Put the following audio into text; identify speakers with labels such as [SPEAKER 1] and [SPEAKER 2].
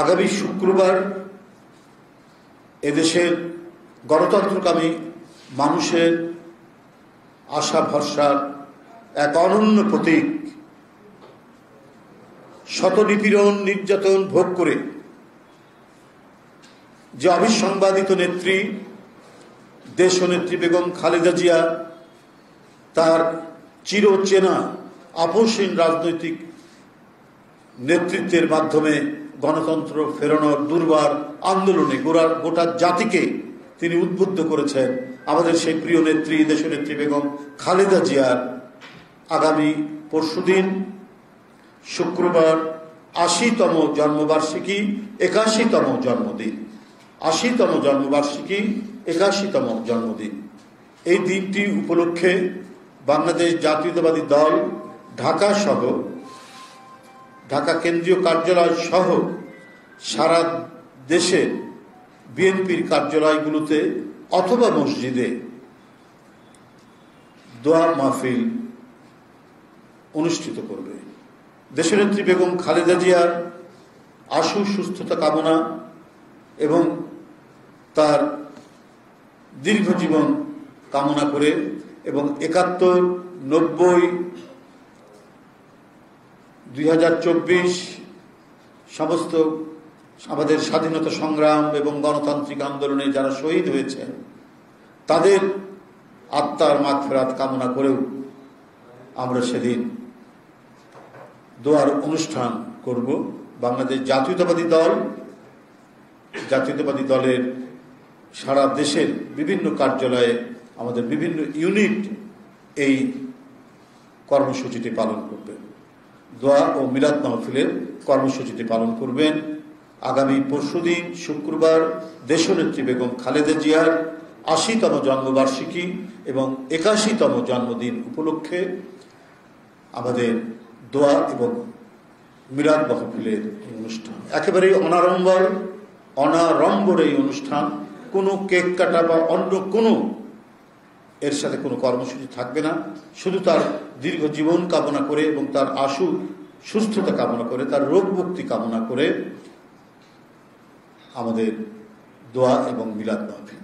[SPEAKER 1] আগামী শুক্রবার এদেশের গণতন্ত্রকামী মানুষের আশা ভরসার এক অনন্য প্রতীক, শত নিপীড়ন নির্যাতন ভোগ করে যে অবিসংবাদিত নেত্রী দেশনেত্রী বেগম খালেদা জিয়া তার চিরচেনা আপোষহীন রাজনৈতিক নেতৃত্বের মাধ্যমে গণতন্ত্র ফেরানোর দুর্বার আন্দোলনে গোটা জাতিকে তিনি উদ্বুদ্ধ করেছেন। আমাদের সেই প্রিয় নেত্রী দেশনেত্রী বেগম খালেদা জিয়ার আগামী পরশুদিন শুক্রবার ৮০তম জন্মবার্ষিকী, ৮১তম জন্মদিন, ৮০তম জন্মবার্ষিকী, ৮১তম জন্মদিন। এই দিনটি উপলক্ষে বাংলাদেশ জাতীয়তাবাদী দল ঢাকা সহ ঢাকা কেন্দ্রীয় কার্যালয় সহ সারা দেশে বিএনপির কার্যালয়গুলোতে অথবা মসজিদে দোয়া মাহফিল অনুষ্ঠিত করবে। দেশনেত্রী বেগম খালেদা জিয়ার আশু সুস্থতা কামনা এবং তার দীর্ঘ জীবন কামনা করে এবং ৭১, ৯০, ২০২৪ সমস্ত আমাদের স্বাধীনতা সংগ্রাম এবং গণতান্ত্রিক আন্দোলনে যারা শহীদ হয়েছেন তাদের আত্মার মাগফিরাত কামনা করেও আমরা সেদিন দোয়ার অনুষ্ঠান করব। বাংলাদেশ জাতীয়তাবাদী দলের সারা দেশের বিভিন্ন কার্যালয়ে আমাদের বিভিন্ন ইউনিট এই কর্মসূচিটি পালন করবে। দোয়া ও মিলাদ মাহফিলের কর্মসূচিটি পালন করবেন। আগামী পরশুদিন শুক্রবার দেশনেত্রী বেগম খালেদা জিয়ার ৮০তম জন্মবার্ষিকী এবং ৮১তম জন্মদিন উপলক্ষে আমাদের দোয়া এবং মিলাদ মাহফিলের অনুষ্ঠান একেবারেই অনাড়ম্বর এই অনুষ্ঠান। কোনো কেক কাটা বা অন্য কোনো এর সাথে কোনো কর্মসূচি থাকবে না। শুধু তার দীর্ঘ জীবন কামনা করে এবং তার আশু সুস্থতা কামনা করে, তার রোগ মুক্তি কামনা করে আমাদের দোয়া এবং মিলাদ মাহফিল।